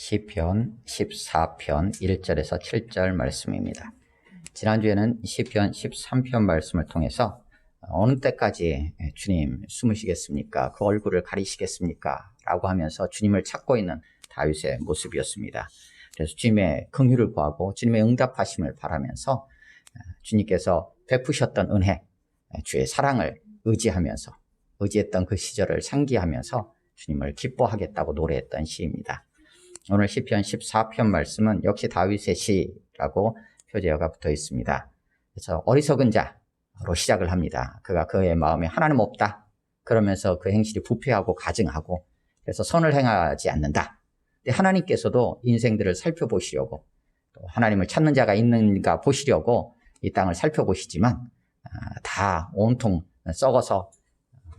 시편 14편 1절에서 7절 말씀입니다. 지난주에는 시편 13편 말씀을 통해서 어느 때까지 주님 숨으시겠습니까? 그 얼굴을 가리시겠습니까? 라고 하면서 주님을 찾고 있는 다윗의 모습이었습니다. 그래서 주님의 긍휼을 구하고 주님의 응답하심을 바라면서 주님께서 베푸셨던 은혜, 주의 사랑을 의지했던 그 시절을 상기하면서 주님을 기뻐하겠다고 노래했던 시입니다. 오늘 시편 14편 말씀은 역시 다윗의 시라고 표제어가 붙어 있습니다. 그래서 어리석은 자로 시작을 합니다. 그가 그의 마음에 하나님 없다 그러면서 그 행실이 부패하고 가증하고 그래서 선을 행하지 않는다. 근데 하나님께서도 인생들을 살펴보시려고 또 하나님을 찾는 자가 있는가 보시려고 이 땅을 살펴보시지만 다 온통 썩어서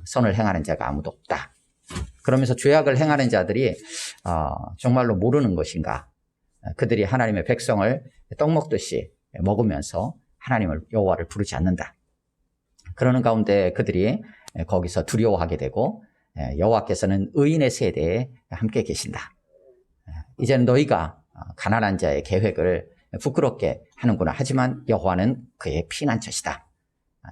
선을 행하는 자가 아무도 없다. 그러면서 죄악을 행하는 자들이 정말로 모르는 것인가? 그들이 하나님의 백성을 떡 먹듯이 먹으면서 하나님을 여호와를 부르지 않는다. 그러는 가운데 그들이 거기서 두려워하게 되고 여호와께서는 의인의 세대에 함께 계신다. 이제는 너희가 가난한 자의 계획을 부끄럽게 하는구나. 하지만 여호와는 그의 피난처시다.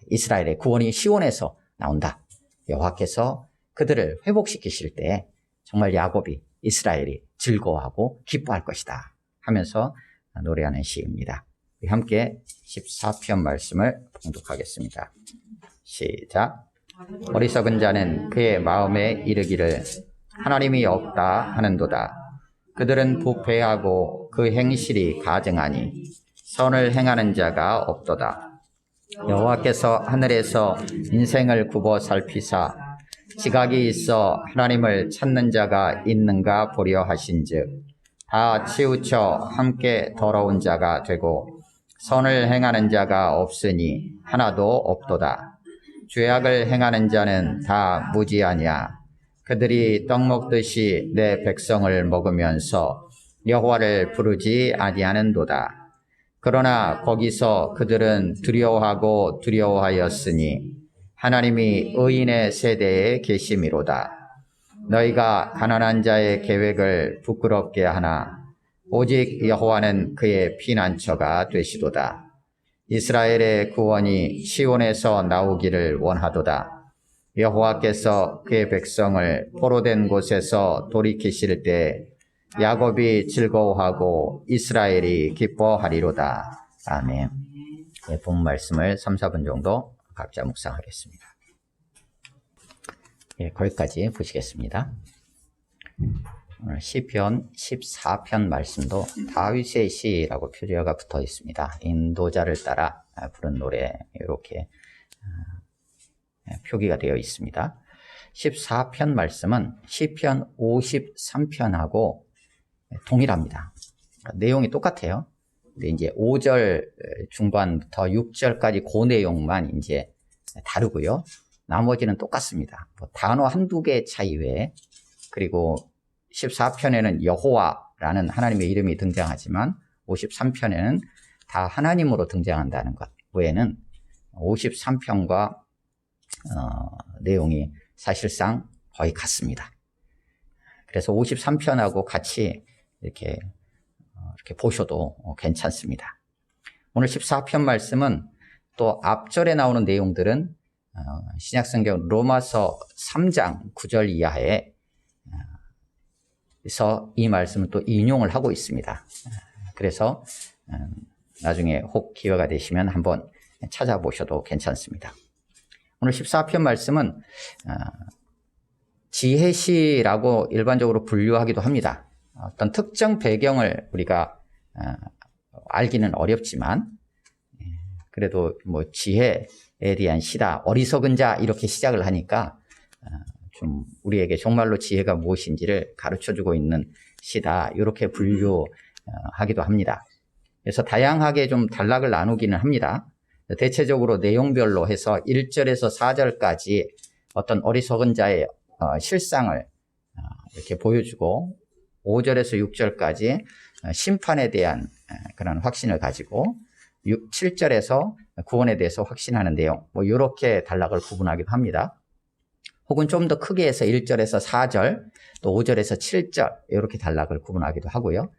이스라엘의 구원이 시온에서 나온다. 여호와께서 그들을 회복시키실 때 정말 야곱이 이스라엘이 즐거워하고 기뻐할 것이다 하면서 노래하는 시입니다. 우리 함께 14편 말씀을 봉독하겠습니다. 시작. 어리석은 자는 그의 마음에 이르기를 하나님이 없다 하는도다. 그들은 부패하고 그 행실이 가증하니 선을 행하는 자가 없도다. 여호와께서 하늘에서 인생을 굽어 살피사 지각이 있어 하나님을 찾는 자가 있는가 보려 하신즉 다 치우쳐 함께 더러운 자가 되고 선을 행하는 자가 없으니 하나도 없도다. 죄악을 행하는 자는 다 무지하냐. 그들이 떡 먹듯이 내 백성을 먹으면서 여호와를 부르지 아니하는도다. 그러나 거기서 그들은 두려워하였으니 하나님이 의인의 세대에 계심이로다. 너희가 가난한 자의 계획을 부끄럽게 하나 오직 여호와는 그의 피난처가 되시도다. 이스라엘의 구원이 시온에서 나오기를 원하도다. 여호와께서 그의 백성을 포로된 곳에서 돌이키실 때 야곱이 즐거워하고 이스라엘이 기뻐하리로다. 아멘. 본 말씀을 3, 4분 정도 각자 묵상하겠습니다. 거기까지 보시겠습니다. 오늘 시편 14편 말씀도 다윗의 시라고 표제어가 붙어 있습니다. 인도자를 따라 부른 노래 이렇게 표기가 되어 있습니다. 14편 말씀은 시편 53편하고 동일합니다. 내용이 똑같아요. 근데 이제 5절 중반부터 6절까지 그 내용만 이제 다르고요. 나머지는 똑같습니다. 단어 한두 개 차이 외에, 그리고 14편에는 여호와라는 하나님의 이름이 등장하지만 53편에는 다 하나님으로 등장한다는 것 외에는 53편과 내용이 사실상 거의 같습니다. 그래서 53편하고 같이 이렇게 보셔도 괜찮습니다. 오늘 14편 말씀은 또 앞절에 나오는 내용들은 신약성경 로마서 3장 9절 이하에 서 이 말씀을 또 인용을 하고 있습니다. 그래서 나중에 혹 기회가 되시면 한번 찾아보셔도 괜찮습니다. 오늘 14편 말씀은 지혜시라고 일반적으로 분류하기도 합니다. 어떤 특정 배경을 우리가 알기는 어렵지만 그래도 뭐 지혜에 대한 시다, 어리석은 자 이렇게 시작을 하니까 좀 우리에게 정말로 지혜가 무엇인지를 가르쳐주고 있는 시다 이렇게 분류하기도 합니다. 그래서 다양하게 좀 단락을 나누기는 합니다. 대체적으로 내용별로 해서 1절에서 4절까지 어떤 어리석은 자의 실상을 이렇게 보여주고 5절에서 6절까지 심판에 대한 그런 확신을 가지고 7절에서 구원에 대해서 확신하는 내용 이렇게 단락을 구분하기도 합니다. 혹은 좀 더 크게 해서 1절에서 4절, 또 5절에서 7절 이렇게 단락을 구분하기도 하고요.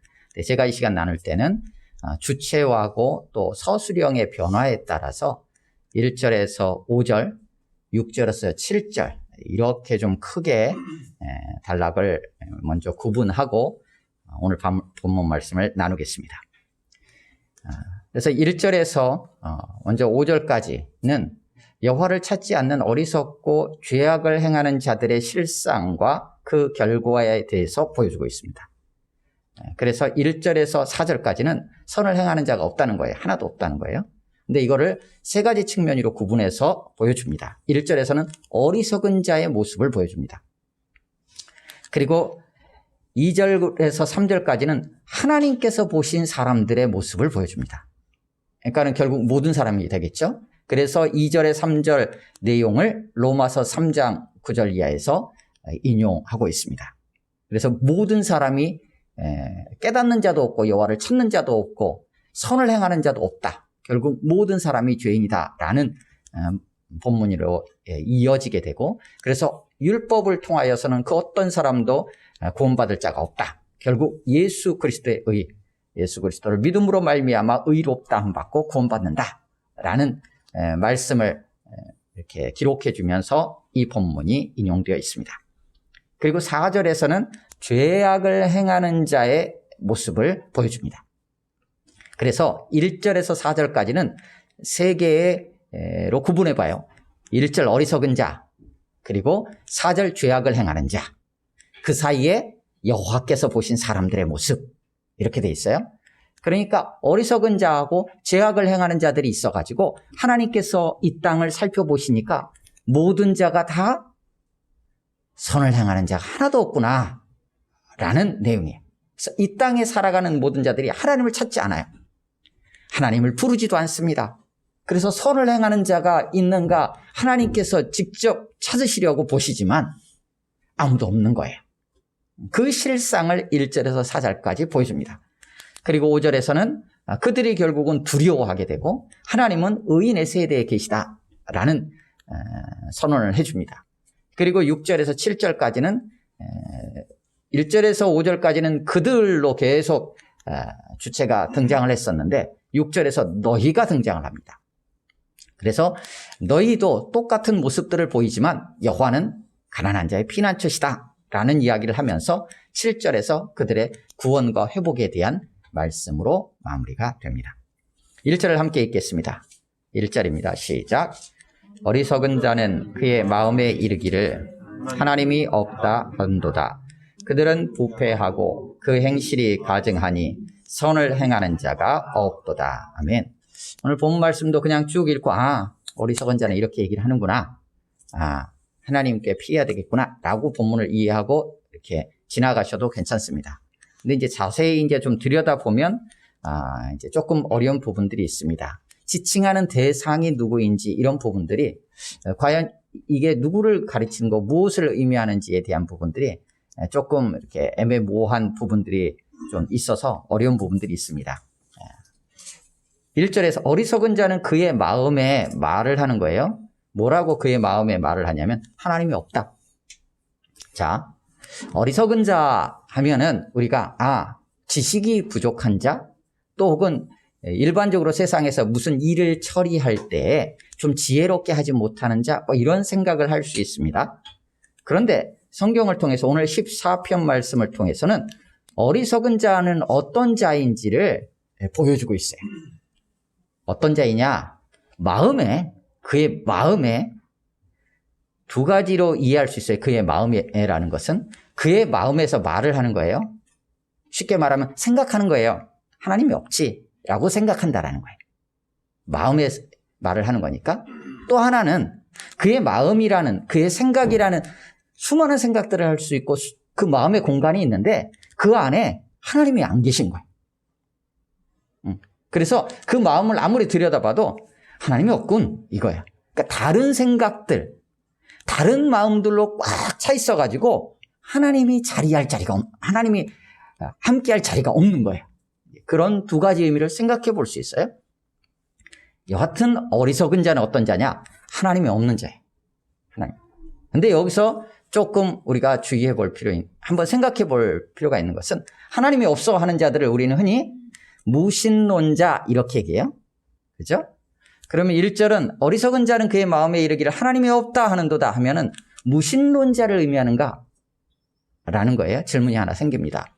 제가 이 시간 나눌 때는 주체하고 또 서술형의 변화에 따라서 1절에서 5절, 6절에서 7절 이렇게 좀 크게 단락을 먼저 구분하고 오늘 본문 말씀을 나누겠습니다. 그래서 1절에서 먼저 5절까지는 여호와를 찾지 않는 어리석고 죄악을 행하는 자들의 실상과 그 결과에 대해서 보여주고 있습니다. 그래서 1절에서 4절까지는 선을 행하는 자가 없다는 거예요. 하나도 없다는 거예요. 근데 이거를 세 가지 측면으로 구분해서 보여줍니다. 1절에서는 어리석은 자의 모습을 보여줍니다. 그리고 2절에서 3절까지는 하나님께서 보신 사람들의 모습을 보여줍니다. 그러니까는 결국 모든 사람이 되겠죠. 그래서 2절에 3절 내용을 로마서 3장 9절 이하에서 인용하고 있습니다. 그래서 모든 사람이 깨닫는 자도 없고 여호와를 찾는 자도 없고 선을 행하는 자도 없다. 결국 모든 사람이 죄인이다라는 본문으로 이어지게 되고, 그래서 율법을 통하여서는 그 어떤 사람도 구원받을 자가 없다. 결국 예수 그리스도의 의, 예수 그리스도를 믿음으로 말미암아 의롭다함 받고 구원받는다라는 말씀을 이렇게 기록해 주면서 이 본문이 인용되어 있습니다. 그리고 4절에서는 죄악을 행하는 자의 모습을 보여줍니다. 그래서 1절에서 4절까지는 세 개로 구분해 봐요. 1절 어리석은 자, 그리고 4절 죄악을 행하는 자, 그 사이에 여호와께서 보신 사람들의 모습, 이렇게 돼 있어요. 그러니까 어리석은 자하고 죄악을 행하는 자들이 있어가지고 하나님께서 이 땅을 살펴보시니까 모든 자가 다 선을 행하는 자가 하나도 없구나 라는 내용이에요. 그래서 이 땅에 살아가는 모든 자들이 하나님을 찾지 않아요. 하나님을 부르지도 않습니다. 그래서 선을 행하는 자가 있는가 하나님께서 직접 찾으시려고 보시지만 아무도 없는 거예요. 그 실상을 1절에서 4절까지 보여줍니다. 그리고 5절에서는 그들이 결국은 두려워하게 되고 하나님은 의인의 세대에 계시다라는 선언을 해줍니다. 그리고 6절에서 7절까지는 1절에서 5절까지는 그들로 계속 주체가 등장을 했었는데 6절에서 너희가 등장을 합니다. 그래서 너희도 똑같은 모습들을 보이지만 여호와는 가난한 자의 피난처시다 라는 이야기를 하면서 7절에서 그들의 구원과 회복에 대한 말씀으로 마무리가 됩니다. 1절을 함께 읽겠습니다. 1절입니다. 시작. 어리석은 자는 그의 마음에 이르기를 하나님이 없다 한도다. 그들은 부패하고 그 행실이 가증하니 선을 행하는 자가 없도다. 아멘. 오늘 본문 말씀도 그냥 쭉 읽고 어리석은 자는 이렇게 얘기를 하는구나. 하나님께 피해야 되겠구나 라고 본문을 이해하고 이렇게 지나가셔도 괜찮습니다. 근데 이제 자세히 이제 좀 들여다보면 이제 조금 어려운 부분들이 있습니다. 지칭하는 대상이 누구인지 이런 부분들이 과연 이게 누구를 가르치는 거 무엇을 의미하는지에 대한 부분들이 조금 이렇게 애매모호한 부분들이 좀 있어서 어려운 부분들이 있습니다. 1절에서 어리석은 자는 그의 마음에 말을 하는 거예요. 뭐라고 그의 마음에 말을 하냐면 하나님이 없다. 자, 어리석은 자 하면은 우리가 지식이 부족한 자, 또 혹은 일반적으로 세상에서 무슨 일을 처리할 때 좀 지혜롭게 하지 못하는 자, 이런 생각을 할 수 있습니다. 그런데 성경을 통해서 오늘 14편 말씀을 통해서는 어리석은 자는 어떤 자인지를 보여주고 있어요. 어떤 자이냐? 그의 마음에 두 가지로 이해할 수 있어요. 그의 마음에라는 것은 그의 마음에서 말을 하는 거예요. 쉽게 말하면 생각하는 거예요. 하나님이 없지 라고 생각한다라는 거예요. 마음에 말을 하는 거니까. 또 하나는 그의 마음이라는, 그의 생각이라는 수많은 생각들을 할 수 있고 그 마음의 공간이 있는데 그 안에 하나님이 안 계신 거예요. 그래서 그 마음을 아무리 들여다봐도 하나님이 없군 이거야. 그러니까 다른 생각들, 다른 마음들로 꽉 차 있어가지고 하나님이 하나님이 함께할 자리가 없는 거예요. 그런 두 가지 의미를 생각해 볼 수 있어요. 여하튼 어리석은 자는 어떤 자냐? 하나님이 없는 자예요. 하나님. 근데 여기서 조금 우리가 주의해 볼 한번 생각해 볼 필요가 있는 것은 하나님이 없어 하는 자들을 우리는 흔히 무신론자 이렇게 얘기해요. 그죠? 그러면 1절은 어리석은 자는 그의 마음에 이르기를 하나님이 없다 하는도다 하면은 무신론자를 의미하는가? 라는 거예요. 질문이 하나 생깁니다.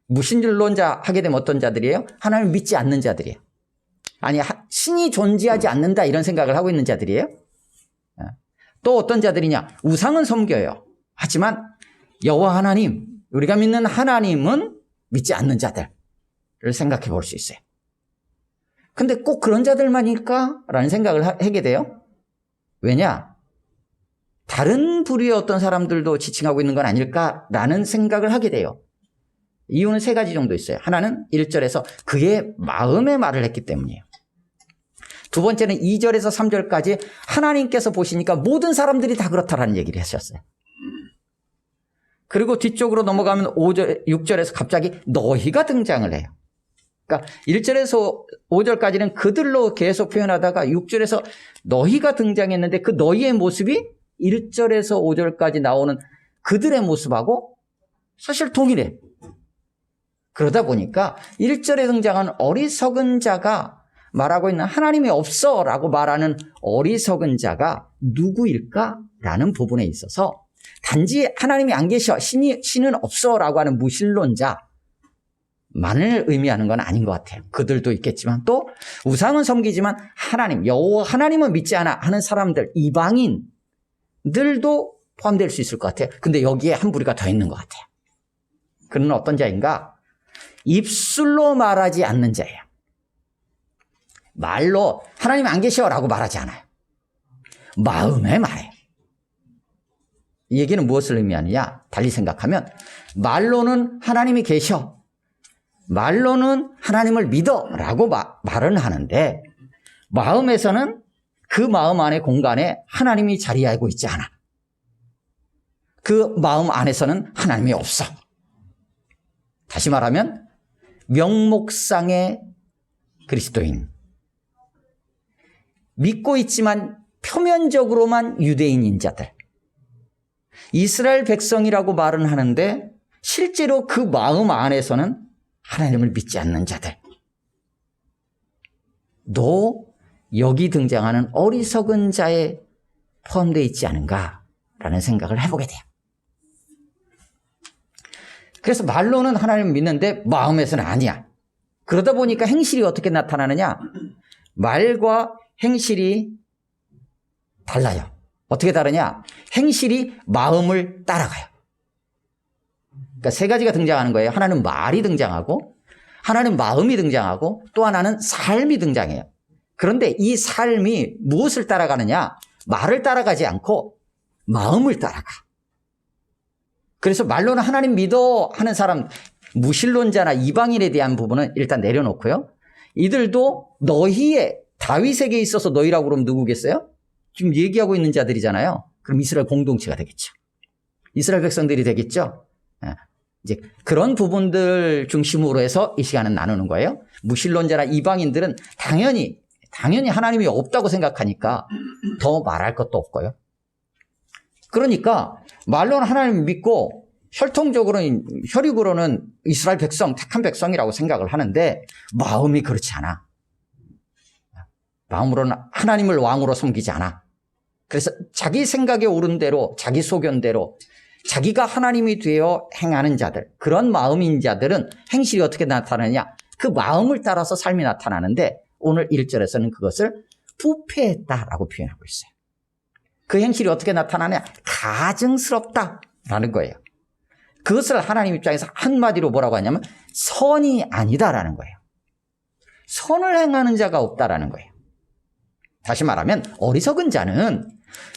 무신론자 하게 되면 어떤 자들이에요? 하나님을 믿지 않는 자들이에요. 아니, 신이 존재하지 않는다 이런 생각을 하고 있는 자들이에요. 또 어떤 자들이냐? 우상은 섬겨요. 하지만 여호와 하나님, 우리가 믿는 하나님은 믿지 않는 자들을 생각해 볼 수 있어요. 근데 꼭 그런 자들만일까? 라는 생각을 하게 돼요. 왜냐? 다른 부류의 어떤 사람들도 지칭하고 있는 건 아닐까라는 생각을 하게 돼요. 이유는 세 가지 정도 있어요. 하나는 1절에서 그의 마음의 말을 했기 때문이에요. 두 번째는 2절에서 3절까지 하나님께서 보시니까 모든 사람들이 다 그렇다라는 얘기를 하셨어요. 그리고 뒤쪽으로 넘어가면 6절에서 갑자기 너희가 등장을 해요. 그러니까 1절에서 5절까지는 그들로 계속 표현하다가 6절에서 너희가 등장했는데 그 너희의 모습이 1절에서 5절까지 나오는 그들의 모습하고 사실 동일해. 그러다 보니까 1절에 등장한 어리석은 자가 말하고 있는 하나님이 없어 라고 말하는 어리석은 자가 누구일까라는 부분에 있어서 단지 하나님이 안 계셔, 신은 없어 라고 하는 무신론자만을 의미하는 건 아닌 것 같아요. 그들도 있겠지만 또 우상은 섬기지만 하나님, 여호와 하나님은 믿지 않아 하는 사람들, 이방인들도 포함될 수 있을 것 같아요. 근데 여기에 한 부류가 더 있는 것 같아요. 그는 어떤 자인가? 입술로 말하지 않는 자예요. 말로 하나님 안 계셔라고 말하지 않아요. 마음에 말해요. 이 얘기는 무엇을 의미하느냐? 달리 생각하면 말로는 하나님이 계셔, 말로는 하나님을 믿어 라고 말은 하는데 마음에서는 그 마음 안의 공간에 하나님이 자리하고 있지 않아. 그 마음 안에서는 하나님이 없어. 다시 말하면 명목상의 그리스도인, 믿고 있지만 표면적으로만 유대인인 자들, 이스라엘 백성이라고 말은 하는데 실제로 그 마음 안에서는 하나님을 믿지 않는 자들, 너 여기 등장하는 어리석은 자에 포함되어 있지 않은가라는 생각을 해보게 돼요. 그래서 말로는 하나님을 믿는데 마음에서는 아니야. 그러다 보니까 행실이 어떻게 나타나느냐? 말과 행실이 달라요. 어떻게 다르냐? 행실이 마음을 따라가요. 그러니까 세 가지가 등장하는 거예요. 하나는 말이 등장하고, 하나는 마음이 등장하고, 또 하나는 삶이 등장해요. 그런데 이 삶이 무엇을 따라가느냐? 말을 따라가지 않고 마음을 따라가. 그래서 말로는 하나님 믿어 하는 사람, 무신론자나 이방인에 대한 부분은 일단 내려놓고요. 이들도 너희의, 다윗에게 있어서 너희라고 그러면 누구겠어요? 지금 얘기하고 있는 자들이잖아요. 그럼 이스라엘 공동체가 되겠죠. 이스라엘 백성들이 되겠죠. 이제 그런 부분들 중심으로 해서 이 시간은 나누는 거예요. 무신론자나 이방인들은 당연히 하나님이 없다고 생각하니까 더 말할 것도 없고요. 그러니까 말로는 하나님을 믿고 혈육으로는 이스라엘 백성, 택한 백성이라고 생각을 하는데 마음이 그렇지 않아. 마음으로는 하나님을 왕으로 섬기지 않아. 그래서 자기 생각에 옳은 대로, 자기 소견대로 자기가 하나님이 되어 행하는 자들, 그런 마음인 자들은 행실이 어떻게 나타나느냐? 그 마음을 따라서 삶이 나타나는데 오늘 1절에서는 그것을 부패했다라고 표현하고 있어요. 그 행실이 어떻게 나타나냐? 가증스럽다라는 거예요. 그것을 하나님 입장에서 한마디로 뭐라고 하냐면 선이 아니다라는 거예요. 선을 행하는 자가 없다라는 거예요. 다시 말하면 어리석은 자는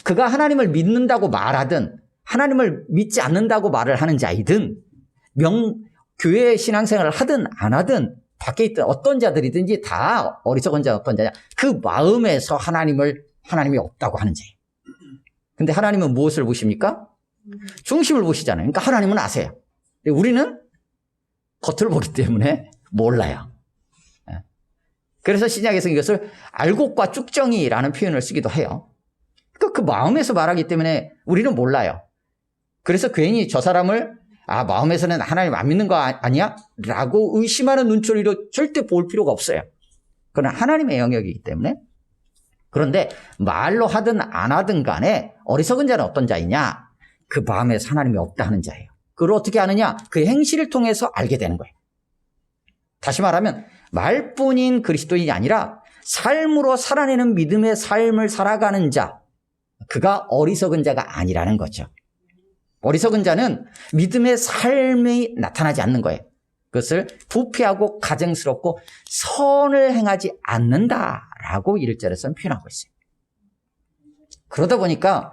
그가 하나님을 믿는다고 말하든 하나님을 믿지 않는다고 말을 하는 자이든 교회 신앙생활을 하든 안 하든 밖에 있던 어떤 자들이든지 다 어리석은 자는 어떤 자냐? 그 마음에서 하나님이 없다고 하는 자예요. 근데 하나님은 무엇을 보십니까? 중심을 보시잖아요. 그러니까 하나님은 아세요. 근데 우리는 겉을 보기 때문에 몰라요. 그래서 신약에서 이것을 알곡과 쭉정이라는 표현을 쓰기도 해요. 그러니까 그 마음에서 말하기 때문에 우리는 몰라요. 그래서 괜히 저 사람을 마음에서는 하나님 안 믿는 거 아니야? 라고 의심하는 눈초리로 절대 볼 필요가 없어요. 그건 하나님의 영역이기 때문에. 그런데 말로 하든 안 하든 간에 어리석은 자는 어떤 자이냐? 그 마음에서 하나님이 없다 하는 자예요. 그걸 어떻게 아느냐? 그 행실을 통해서 알게 되는 거예요. 다시 말하면 말뿐인 그리스도인이 아니라 삶으로 살아내는 믿음의 삶을 살아가는 자, 그가 어리석은 자가 아니라는 거죠. 어리석은 자는 믿음의 삶이 나타나지 않는 거예요. 그것을 부패하고 가증스럽고 선을 행하지 않는다라고 1절에서는 표현하고 있어요. 그러다 보니까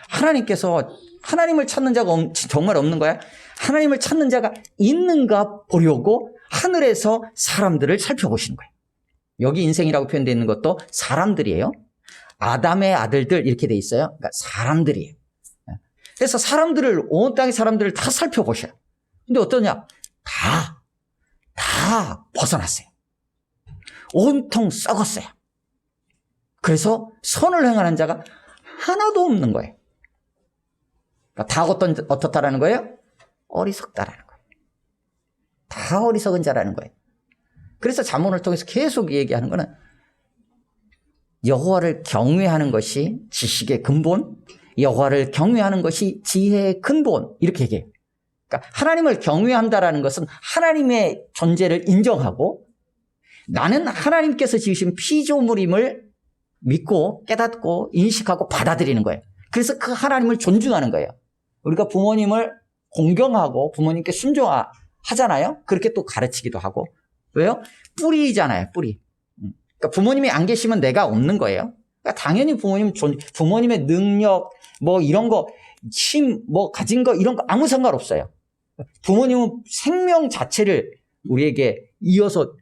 하나님께서 하나님을 찾는 자가 정말 없는 거야? 하나님을 찾는 자가 있는가 보려고 하늘에서 사람들을 살펴보시는 거예요. 여기 인생이라고 표현되어 있는 것도 사람들이에요. 아담의 아들들 이렇게 돼 있어요. 그러니까 사람들이에요. 그래서 사람들을, 온 땅의 사람들을 다 살펴보셔요. 근데 어떠냐? 다 벗어났어요. 온통 썩었어요. 그래서 선을 행하는 자가 하나도 없는 거예요. 그러니까 다 어떻다라는 거예요? 어리석다라는 거예요. 다 어리석은 자라는 거예요. 그래서 잠언을 통해서 계속 얘기하는 거는 여호와를 경외하는 것이 지식의 근본, 여호와를 경외하는 것이 지혜의 근본, 이렇게 얘기해요. 그러니까 하나님을 경외한다라는 것은 하나님의 존재를 인정하고 나는 하나님께서 지으신 피조물임을 믿고 깨닫고 인식하고 받아들이는 거예요. 그래서 그 하나님을 존중하는 거예요. 우리가 부모님을 공경하고 부모님께 순종하잖아요. 그렇게 또 가르치기도 하고. 왜요? 뿌리잖아요, 뿌리. 그러니까 부모님이 안 계시면 내가 없는 거예요. 그러니까 당연히 부모님의 능력, 뭐 이런 거, 힘, 뭐 가진 거, 이런 거 아무 상관없어요. 부모님은 생명 자체를 우리에게 이어서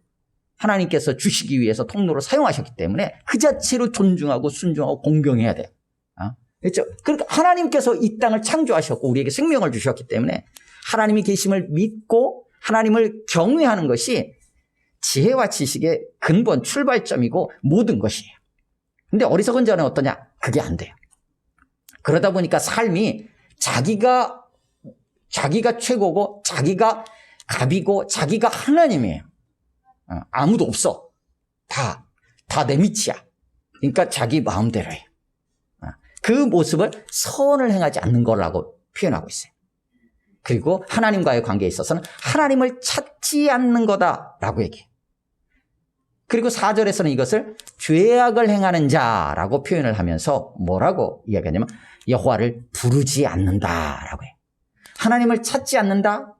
하나님께서 주시기 위해서 통로로 사용하셨기 때문에 그 자체로 존중하고 순종하고 공경해야 돼요. 그렇죠? 그러니까 하나님께서 이 땅을 창조하셨고 우리에게 생명을 주셨기 때문에 하나님이 계심을 믿고 하나님을 경외하는 것이 지혜와 지식의 근본 출발점이고 모든 것이에요. 근데 어리석은 자는 어떠냐? 그게 안 돼요. 그러다 보니까 삶이 자기가 최고고 자기가 갑이고 자기가 하나님이에요. 아무도 없어. 다 내 밑이야. 그러니까 자기 마음대로 해요. 그 모습을 선을 행하지 않는 거라고 표현하고 있어요. 그리고 하나님과의 관계에 있어서는 하나님을 찾지 않는 거다라고 얘기해요. 그리고 4절에서는 이것을 죄악을 행하는 자라고 표현을 하면서 뭐라고 이야기하냐면 여호와를 부르지 않는다라고 해요. 하나님을 찾지 않는다,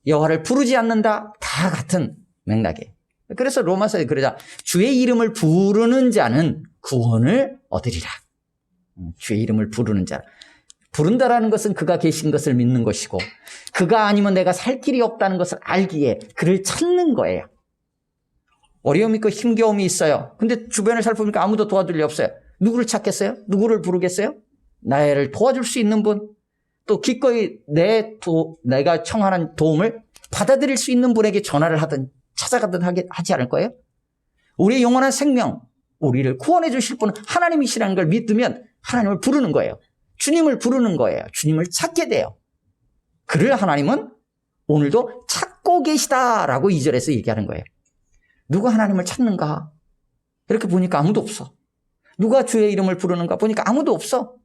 여호와를 부르지 않는다, 다 같은 맥락이에요. 그래서 로마서에 그러자 주의 이름을 부르는 자는 구원을 얻으리라. 주의 이름을 부르는 자. 부른다라는 것은 그가 계신 것을 믿는 것이고 그가 아니면 내가 살 길이 없다는 것을 알기에 그를 찾는 거예요. 어려움이 있고 힘겨움이 있어요. 근데 주변을 살펴보니까 아무도 도와줄 리 없어요. 누구를 찾겠어요? 누구를 부르겠어요? 나를 도와줄 수 있는 분, 또 기꺼이 내가 청하는 도움을 받아들일 수 있는 분에게 전화를 하든 찾아가든 하지 않을 거예요? 우리의 영원한 생명, 우리를 구원해 주실 분은 하나님이시라는 걸 믿으면 하나님을 부르는 거예요. 주님을 부르는 거예요. 주님을 찾게 돼요. 그를 하나님은 오늘도 찾고 계시다라고 2절에서 얘기하는 거예요. 누가 하나님을 찾는가? 이렇게 보니까 아무도 없어. 누가 주의 이름을 부르는가? 보니까 아무도 없어.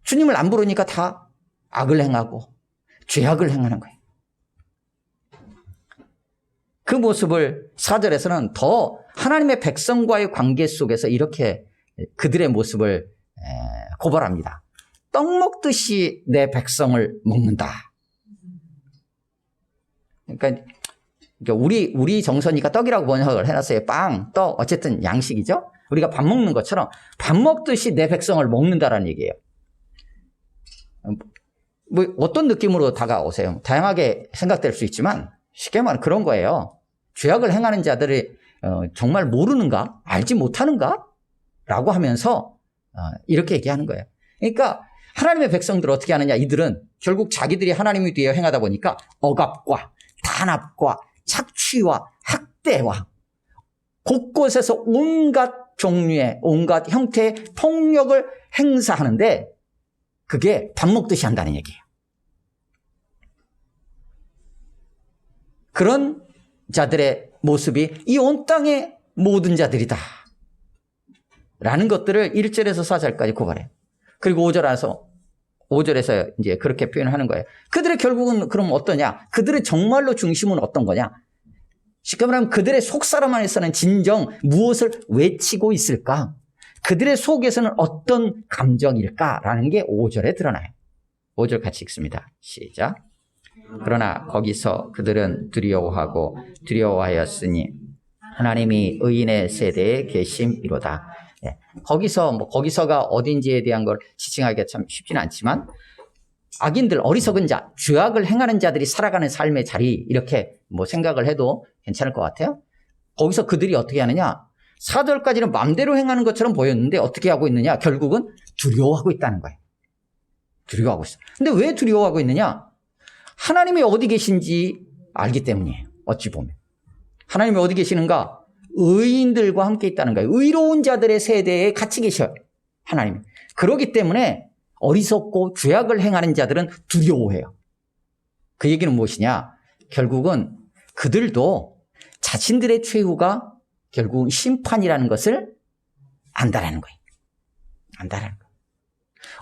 주님을 안 부르니까 다 악을 행하고 죄악을 행하는 거예요. 그 모습을 4절에서는 더 하나님의 백성과의 관계 속에서 이렇게 그들의 모습을 고발합니다. 떡 먹듯이 내 백성을 먹는다. 그러니까 우리 정서니까 떡이라고 번역을 해놨어요. 빵, 떡, 어쨌든 양식이죠. 우리가 밥 먹는 것처럼 밥 먹듯이 내 백성을 먹는다라는 얘기예요. 뭐 어떤 느낌으로 다가오세요? 다양하게 생각될 수 있지만 쉽게 말하면 그런 거예요. 죄악을 행하는 자들이 정말 모르는가? 알지 못하는가? 라고 하면서 이렇게 얘기하는 거예요. 그러니까 하나님의 백성들을 어떻게 하느냐? 이들은 결국 자기들이 하나님이 되어 행하다 보니까 억압과 단합과 착취와 학대와 곳곳에서 온갖 종류의 온갖 형태의 폭력을 행사하는데 그게 밥 먹듯이 한다는 얘기예요. 그런 자들의 모습이 이 온 땅의 모든 자들이다 라는 것들을 1절에서 4절까지 고발해요. 그리고 5절에서 이제 그렇게 표현하는 거예요. 그들의 결국은 그럼 어떠냐? 그들의 정말로 중심은 어떤 거냐? 쉽게 말하면 그들의 속사람 안에서는 진정 무엇을 외치고 있을까? 그들의 속에서는 어떤 감정일까라는 게 5절에 드러나요. 5절 같이 읽습니다. 시작. 그러나 거기서 그들은 두려워하였으니 하나님이 의인의 세대에 계심이로다. 네. 거기서가 어딘지에 대한 걸 지칭하기가 참 쉽지는 않지만 악인들, 어리석은 자, 죄악을 행하는 자들이 살아가는 삶의 자리 이렇게 생각을 해도 괜찮을 것 같아요. 거기서 그들이 어떻게 하느냐? 4절까지는 마음대로 행하는 것처럼 보였는데 어떻게 하고 있느냐? 결국은 두려워하고 있다는 거예요. 두려워하고 있어. 근데 왜 두려워하고 있느냐? 하나님이 어디 계신지 알기 때문이에요. 어찌 보면. 하나님이 어디 계시는가? 의인들과 함께 있다는 거예요. 의로운 자들의 세대에 같이 계셔요. 하나님이. 그렇기 때문에 어리석고 죄악을 행하는 자들은 두려워해요. 그 얘기는 무엇이냐? 결국은 그들도 자신들의 최후가 결국은 심판이라는 것을 안다라는 거예요. 안다라는 거예요.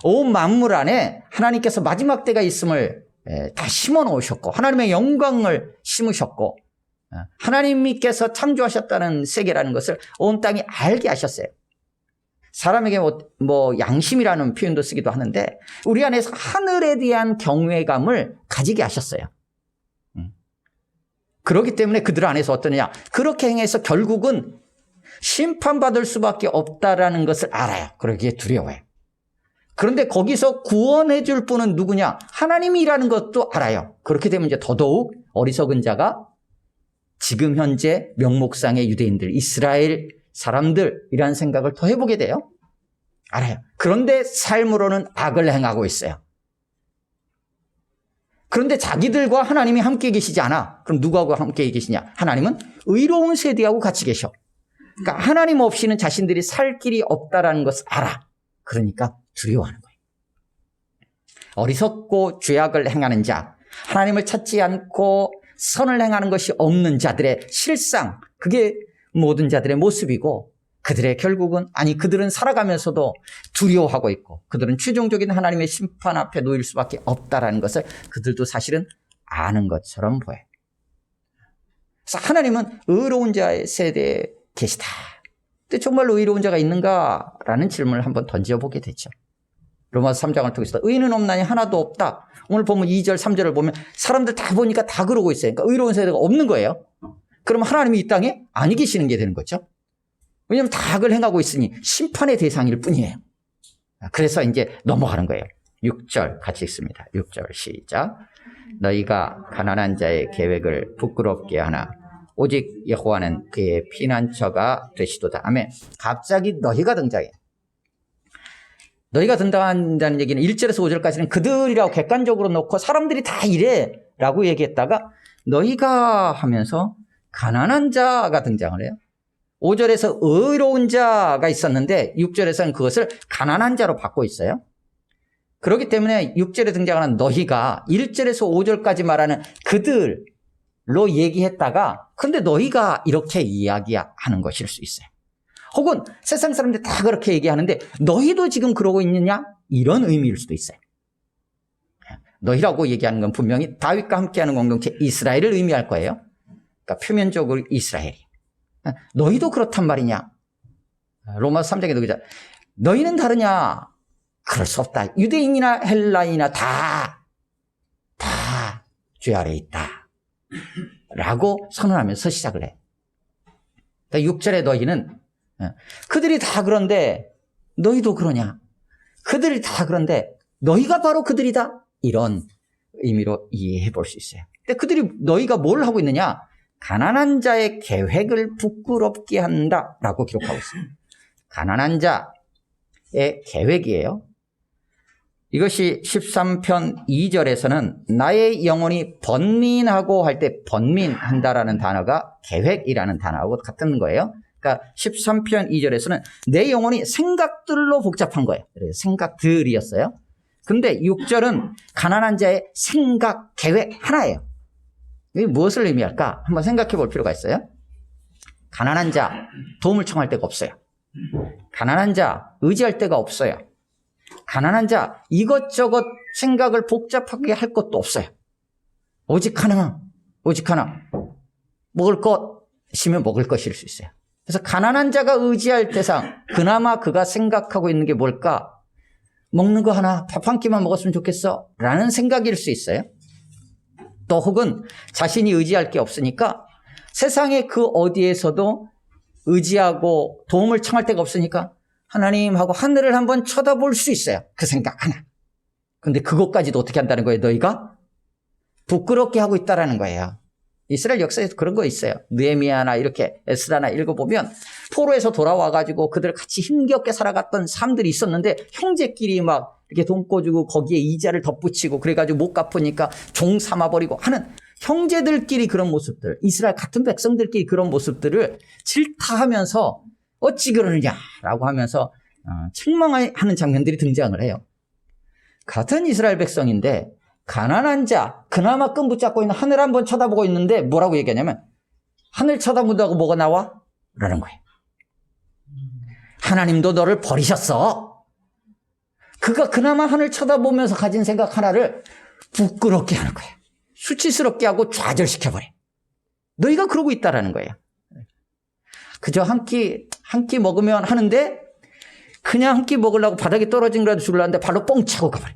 온 만물 안에 하나님께서 마지막 때가 있음을 다 심어 놓으셨고 하나님의 영광을 심으셨고 하나님께서 창조하셨다는 세계라는 것을 온 땅이 알게 하셨어요. 사람에게 양심이라는 표현도 쓰기도 하는데 우리 안에서 하늘에 대한 경외감을 가지게 하셨어요. 그렇기 때문에 그들 안에서 어떠냐? 그렇게 행해서 결국은 심판받을 수밖에 없다라는 것을 알아요. 그러기에 두려워해요. 그런데 거기서 구원해 줄 분은 누구냐? 하나님이라는 것도 알아요. 그렇게 되면 이제 더더욱 어리석은 자가 지금 현재 명목상의 유대인들, 이스라엘 사람들이라는 생각을 더 해보게 돼요. 알아요. 그런데 삶으로는 악을 행하고 있어요. 그런데 자기들과 하나님이 함께 계시지 않아. 그럼 누구하고 함께 계시냐? 하나님은 의로운 세대하고 같이 계셔. 그러니까 하나님 없이는 자신들이 살 길이 없다라는 것을 알아. 그러니까 두려워하는 거예요. 어리석고 죄악을 행하는 자, 하나님을 찾지 않고 선을 행하는 것이 없는 자들의 실상, 그게 모든 자들의 모습이고 그들의 결국은 그들은 살아가면서도 두려워하고 있고 그들은 최종적인 하나님의 심판 앞에 놓일 수밖에 없다라는 것을 그들도 사실은 아는 것처럼 보여요. 그래서 하나님은 의로운 자의 세대에 계시다. 근데 정말로 의로운 자가 있는가라는 질문을 한번 던져보게 되죠. 로마서 3장을 통해서 의인은 없나니 하나도 없다. 오늘 보면 2절, 3절을 보면 사람들 다 보니까 다 그러고 있어요. 그러니까 의로운 세대가 없는 거예요. 그럼 하나님이 이 땅에 안 계시는 게 되는 거죠. 왜냐하면 다 악을 행하고 있으니 심판의 대상일 뿐이에요. 그래서 이제 넘어가는 거예요. 6절 같이 읽습니다. 6절 시작. 너희가 가난한 자의 계획을 부끄럽게 하나 오직 여호와는 그의 피난처가 되시도다. 아멘. 갑자기 너희가 등장해요. 너희가 등장한다는 얘기는 1절에서 5절까지는 그들이라고 객관적으로 놓고 사람들이 다 이래 라고 얘기했다가 너희가 하면서 가난한 자가 등장을 해요. 5절에서 의로운 자가 있었는데 6절에서는 그것을 가난한 자로 바꿔 있어요. 그렇기 때문에 6절에 등장하는 너희가 1절에서 5절까지 말하는 그들로 얘기했다가 근데 너희가 이렇게 이야기하는 것일 수 있어요. 혹은 세상 사람들 다 그렇게 얘기하는데 너희도 지금 그러고 있느냐? 이런 의미일 수도 있어요. 너희라고 얘기하는 건 분명히 다윗과 함께하는 공동체 이스라엘을 의미할 거예요. 그러니까 표면적으로 이스라엘이. 너희도 그렇단 말이냐? 로마서 3장에 그러죠. 너희는 다르냐? 그럴 수 없다. 유대인이나 헬라인이나 다 죄 아래 있다. 라고 선언하면서 시작을 해. 그러니까 6절에 너희는 그들이 다 그런데 너희도 그러냐? 그들이 다 그런데 너희가 바로 그들이다. 이런 의미로 이해해 볼 수 있어요. 근데 너희가 뭘 하고 있느냐? 가난한 자의 계획을 부끄럽게 한다라고 기록하고 있어요. 가난한 자의 계획이에요. 이것이 13편 2절에서는 나의 영혼이 번민하고 할 때 번민한다라는 단어가 계획이라는 단어하고 같은 거예요. 그러니까 13편 2절에서는 내 영혼이 생각들로 복잡한 거예요. 생각들이었어요. 근데 6절은 가난한 자의 생각, 계획 하나예요. 이게 무엇을 의미할까? 한번 생각해 볼 필요가 있어요. 가난한 자, 도움을 청할 데가 없어요. 가난한 자, 의지할 데가 없어요. 가난한 자, 이것저것 생각을 복잡하게 할 것도 없어요. 오직 하나. 먹을 것이면 먹을 것일 수 있어요. 그래서 가난한 자가 의지할 대상, 그나마 그가 생각하고 있는 게 뭘까? 먹는 거 하나, 밥 한 끼만 먹었으면 좋겠어 라는 생각일 수 있어요. 또 혹은 자신이 의지할 게 없으니까 세상의 그 어디에서도 의지하고 도움을 청할 데가 없으니까 하나님하고 하늘을 한번 쳐다볼 수 있어요. 그 생각 하나. 근데 그것까지도 어떻게 한다는 거예요? 너희가 부끄럽게 하고 있다라는 거예요. 이스라엘 역사에서 그런 거 있어요. 느헤미야나 이렇게 에스라나 읽어보면 포로에서 돌아와가지고 그들 같이 힘겹게 살아갔던 사람들이 있었는데 형제끼리 막 이렇게 돈 꿔주고 거기에 이자를 덧붙이고 그래가지고 못 갚으니까 종 삼아버리고 하는 형제들끼리 그런 모습들, 이스라엘 같은 백성들끼리 그런 모습들을 질타하면서 어찌 그러느냐라고 하면서 책망하는 장면들이 등장을 해요. 같은 이스라엘 백성인데 가난한 자, 그나마 끈 붙잡고 있는 하늘 한번 쳐다보고 있는데 뭐라고 얘기하냐면 하늘 쳐다본다고 뭐가 나와? 라는 거예요. 하나님도 너를 버리셨어. 그가 그나마 하늘 쳐다보면서 가진 생각 하나를 부끄럽게 하는 거예요. 수치스럽게 하고 좌절시켜버려. 너희가 그러고 있다라는 거예요. 그저 한 끼 먹으면 하는데 그냥 한 끼 먹으려고 바닥에 떨어진 거라도 주려는데 발로 뻥 차고 가버려.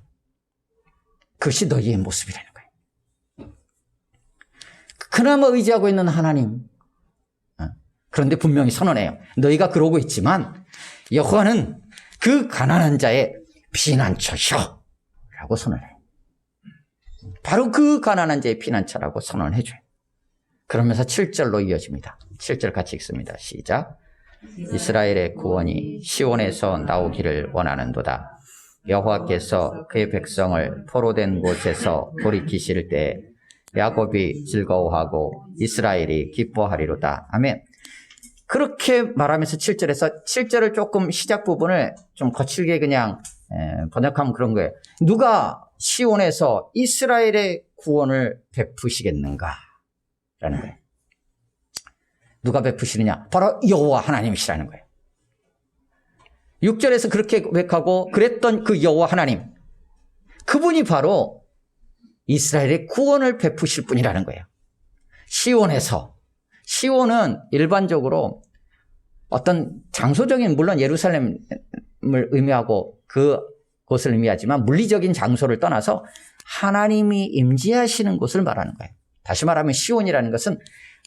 그것이 너희의 모습이라는 거예요. 그나마 의지하고 있는 하나님. 그런데 분명히 선언해요. 너희가 그러고 있지만 여호와는 그 가난한 자의 피난처셔 라고 선언해요. 바로 그 가난한 자의 피난처라고 선언해줘요. 그러면서 7절로 이어집니다. 7절 같이 읽습니다. 시작. 이스라엘의 구원이 시온에서 나오기를 원하는도다. 여호와께서 그의 백성을 포로된 곳에서 돌이키실 때 야곱이 즐거워하고 이스라엘이 기뻐하리로다. 아멘. 그렇게 말하면서 7절을 조금 시작 부분을 좀 거칠게 그냥 번역하면 그런 거예요. 누가 시온에서 이스라엘의 구원을 베푸시겠는가? 라는 거예요. 누가 베푸시느냐? 바로 여호와 하나님이시라는 거예요. 6절에서 그렇게 고백하고 그랬던 그 여호와 하나님, 그분이 바로 이스라엘의 구원을 베푸실 분이라는 거예요. 시온은 일반적으로 어떤 장소적인, 물론 예루살렘을 의미하고 그곳을 의미하지만 물리적인 장소를 떠나서 하나님이 임재하시는 곳을 말하는 거예요. 다시 말하면 시온이라는 것은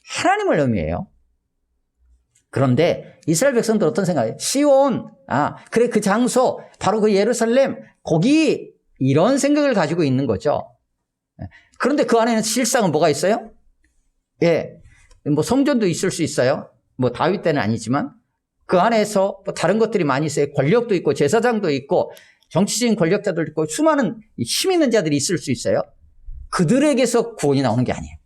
하나님을 의미해요. 그런데 이스라엘 백성들 어떤 생각이에요? 시온, 그래 그 장소, 바로 그 예루살렘, 거기 이런 생각을 가지고 있는 거죠. 그런데 그 안에는 실상은 뭐가 있어요? 뭐 성전도 있을 수 있어요. 뭐 다윗 때는 아니지만 그 안에서 뭐 다른 것들이 많이 있어요. 권력도 있고 제사장도 있고 정치적인 권력자들도 있고 수많은 힘 있는 자들이 있을 수 있어요. 그들에게서 구원이 나오는 게 아니에요.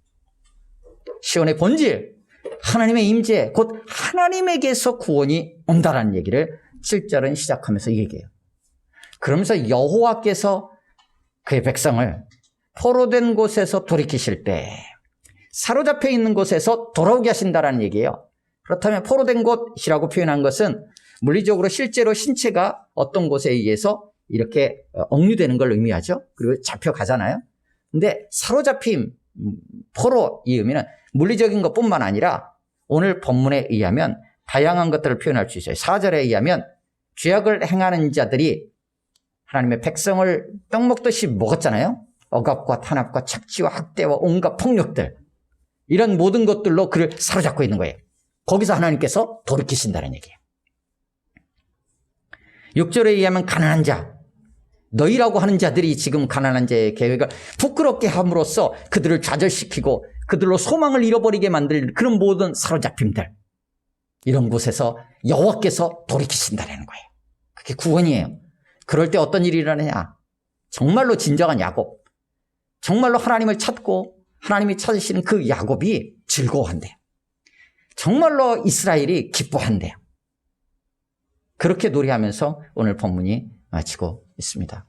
시온의 본질, 하나님의 임재, 곧 하나님에게서 구원이 온다라는 얘기를 7절은 시작하면서 얘기해요. 그러면서 여호와께서 그의 백성을 포로된 곳에서 돌이키실 때 사로잡혀 있는 곳에서 돌아오게 하신다라는 얘기예요. 그렇다면 포로된 곳이라고 표현한 것은 물리적으로 실제로 신체가 어떤 곳에 의해서 이렇게 억류되는 걸 의미하죠. 그리고 잡혀가잖아요. 근데 사로잡힘, 포로 이 의미는 물리적인 것뿐만 아니라 오늘 본문에 의하면 다양한 것들을 표현할 수 있어요. 4절에 의하면 죄악을 행하는 자들이 하나님의 백성을 떡 먹듯이 먹었잖아요. 억압과 탄압과 착취와 학대와 온갖 폭력들, 이런 모든 것들로 그를 사로잡고 있는 거예요. 거기서 하나님께서 돌이키신다는 얘기예요. 6절에 의하면 가난한 자, 너희라고 하는 자들이 지금 가난한 자의 계획을 부끄럽게 함으로써 그들을 좌절시키고 그들로 소망을 잃어버리게 만들 그런 모든 사로잡힘들, 이런 곳에서 여호와께서 돌이키신다는 거예요. 그게 구원이에요. 그럴 때 어떤 일이 일어나냐? 정말로 진정한 야곱, 정말로 하나님을 찾고 하나님이 찾으시는 그 야곱이 즐거워한대요. 정말로 이스라엘이 기뻐한대요. 그렇게 노래하면서 오늘 본문이 마치고 있습니다.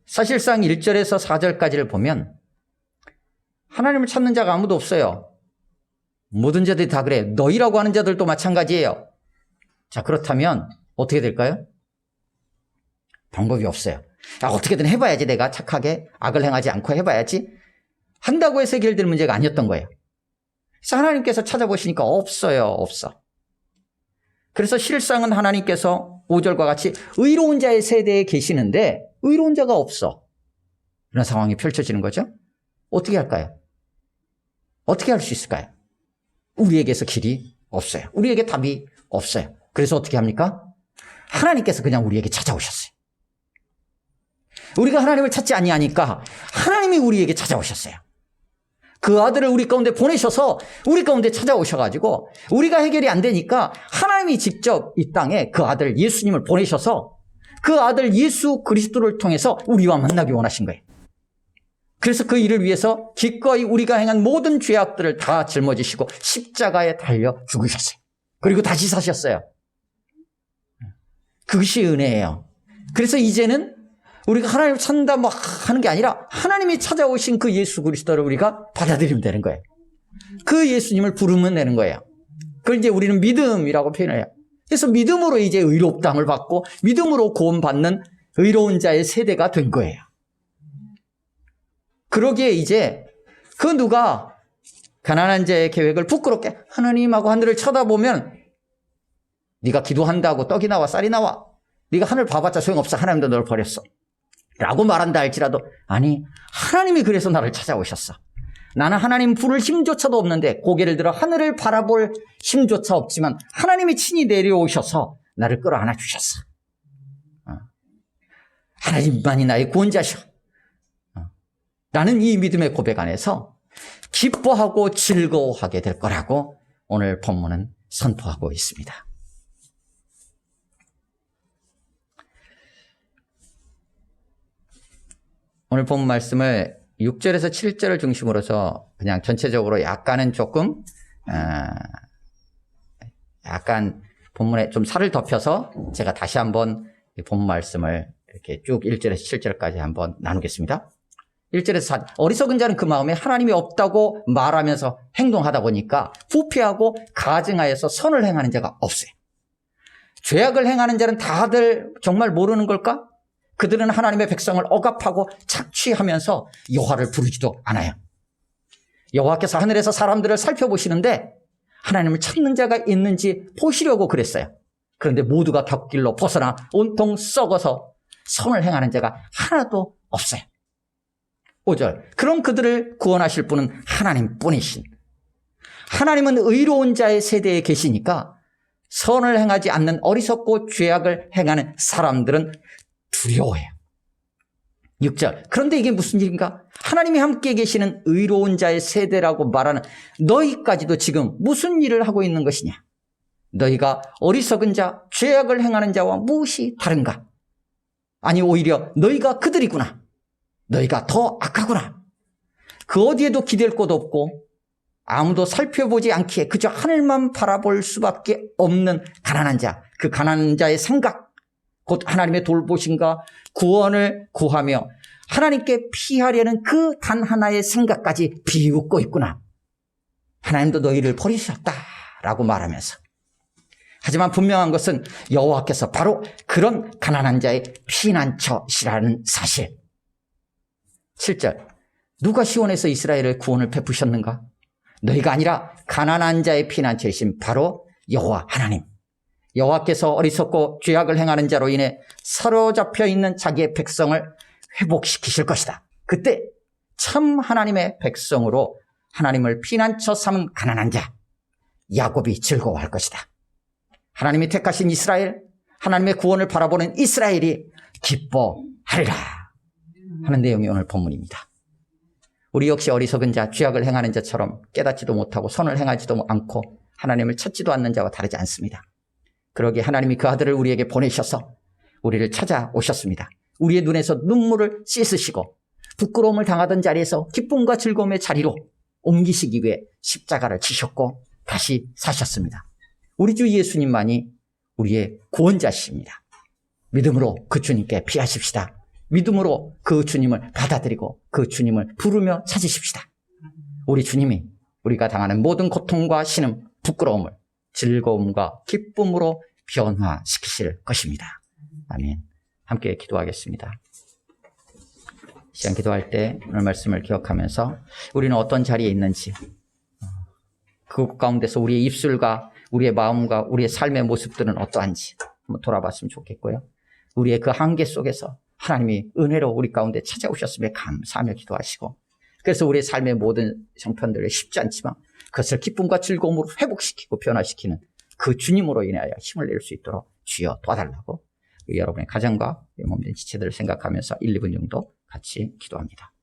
사실상 1절에서 4절까지를 보면 하나님을 찾는 자가 아무도 없어요. 모든 자들이 다 그래. 너희라고 하는 자들도 마찬가지예요. 자, 그렇다면 어떻게 될까요? 방법이 없어요. 어떻게든 해봐야지. 내가 착하게 악을 행하지 않고 해봐야지. 한다고 해서 해결될 문제가 아니었던 거예요. 그래서 하나님께서 찾아보시니까 없어. 그래서 실상은 하나님께서 5절과 같이 의로운 자의 세대에 계시는데 의로운 자가 없어. 이런 상황이 펼쳐지는 거죠. 어떻게 할까요? 어떻게 할 수 있을까요? 우리에게서 길이 없어요. 우리에게 답이 없어요. 그래서 어떻게 합니까? 하나님께서 그냥 우리에게 찾아오셨어요. 우리가 하나님을 찾지 아니하니까 하나님이 우리에게 찾아오셨어요. 그 아들을 우리 가운데 보내셔서 우리 가운데 찾아오셔가지고 우리가 해결이 안 되니까 하나님이 직접 이 땅에 그 아들 예수님을 보내셔서 그 아들 예수 그리스도를 통해서 우리와 만나기 원하신 거예요. 그래서 그 일을 위해서 기꺼이 우리가 행한 모든 죄악들을 다 짊어지시고 십자가에 달려 죽으셨어요. 그리고 다시 사셨어요. 그것이 은혜예요. 그래서 이제는 우리가 하나님을 찾는다 뭐 하는 게 아니라 하나님이 찾아오신 그 예수 그리스도를 우리가 받아들이면 되는 거예요. 그 예수님을 부르면 되는 거예요. 그걸 이제 우리는 믿음이라고 표현해요. 그래서 믿음으로 이제 의롭다함을 받고 믿음으로 구원받는 의로운 자의 세대가 된 거예요. 그러기에 이제 그 누가 가난한 자의 계획을 부끄럽게 하나님하고 하늘을 쳐다보면 네가 기도한다고 떡이 나와 쌀이 나와. 네가 하늘 봐봤자 소용없어. 하나님도 너를 버렸어. 라고 말한다 할지라도 아니 하나님이 그래서 나를 찾아오셨어. 나는 하나님 부를 힘조차도 없는데 고개를 들어 하늘을 바라볼 힘조차 없지만 하나님이 친히 내려오셔서 나를 끌어안아 주셨어. 하나님만이 나의 구원자셔. 라는 이 믿음의 고백 안에서 기뻐하고 즐거워하게 될 거라고 오늘 본문은 선포하고 있습니다. 오늘 본 말씀을 6절에서 7절을 중심으로서 그냥 전체적으로 약간은 조금 약간 본문에 좀 살을 덮여서 제가 다시 한번 본 말씀을 이렇게 쭉 1절에서 7절까지 한번 나누겠습니다. 1절에서 4절. 어리석은 자는 그 마음에 하나님이 없다고 말하면서 행동하다 보니까 부패하고 가증하여서 선을 행하는 자가 없어요. 죄악을 행하는 자는 다들 정말 모르는 걸까? 그들은 하나님의 백성을 억압하고 착취하면서 여호와를 부르지도 않아요. 여호와께서 하늘에서 사람들을 살펴보시는데 하나님을 찾는 자가 있는지 보시려고 그랬어요. 그런데 모두가 곁길로 벗어나 온통 썩어서 선을 행하는 자가 하나도 없어요. 5절. 그럼 그들을 구원하실 분은 하나님뿐이신. 하나님은 의로운 자의 세대에 계시니까 선을 행하지 않는 어리석고 죄악을 행하는 사람들은 두려워해요. 6절. 그런데 이게 무슨 일인가? 하나님이 함께 계시는 의로운 자의 세대라고 말하는 너희까지도 지금 무슨 일을 하고 있는 것이냐? 너희가 어리석은 자, 죄악을 행하는 자와 무엇이 다른가? 아니 오히려 너희가 그들이구나. 너희가 더 악하구나. 그 어디에도 기댈 곳 없고 아무도 살펴보지 않기에 그저 하늘만 바라볼 수밖에 없는 가난한 자. 그 가난한 자의 생각, 곧 하나님의 돌보심과 구원을 구하며 하나님께 피하려는 그 단 하나의 생각까지 비웃고 있구나. 하나님도 너희를 버리셨다라고 말하면서. 하지만 분명한 것은 여호와께서 바로 그런 가난한 자의 피난처시라는 사실. 7절. 누가 시온에서 이스라엘을 구원을 베푸셨는가? 너희가 아니라 가난한 자의 피난처이신 바로 여호와 하나님. 여호와께서 어리석고 죄악을 행하는 자로 인해 사로잡혀 있는 자기의 백성을 회복시키실 것이다. 그때 참 하나님의 백성으로 하나님을 피난처 삼은 가난한 자 야곱이 즐거워할 것이다. 하나님이 택하신 이스라엘, 하나님의 구원을 바라보는 이스라엘이 기뻐하리라 하는 내용이 오늘 본문입니다. 우리 역시 어리석은 자, 죄악을 행하는 자처럼 깨닫지도 못하고 선을 행하지도 않고 하나님을 찾지도 않는 자와 다르지 않습니다. 그러기에 하나님이 그 아들을 우리에게 보내셔서 우리를 찾아오셨습니다. 우리의 눈에서 눈물을 씻으시고 부끄러움을 당하던 자리에서 기쁨과 즐거움의 자리로 옮기시기 위해 십자가를 지셨고 다시 사셨습니다. 우리 주 예수님만이 우리의 구원자십니다. 믿음으로 그 주님께 피하십시다. 믿음으로 그 주님을 받아들이고 그 주님을 부르며 찾으십시다. 우리 주님이 우리가 당하는 모든 고통과 신음, 부끄러움을 즐거움과 기쁨으로 변화시키실 것입니다. 아멘. 함께 기도하겠습니다. 시간 기도할 때 오늘 말씀을 기억하면서 우리는 어떤 자리에 있는지, 그 가운데서 우리의 입술과 우리의 마음과 우리의 삶의 모습들은 어떠한지 한번 돌아봤으면 좋겠고요. 우리의 그 한계 속에서 하나님이 은혜로 우리 가운데 찾아오셨음에 감사하며 기도하시고, 그래서 우리의 삶의 모든 형편들이 쉽지 않지만 그것을 기쁨과 즐거움으로 회복시키고 변화시키는 그 주님으로 인하여 힘을 낼 수 있도록 주여 도와달라고 여러분의 가정과 몸된 지체들을 생각하면서 1, 2분 정도 같이 기도합니다.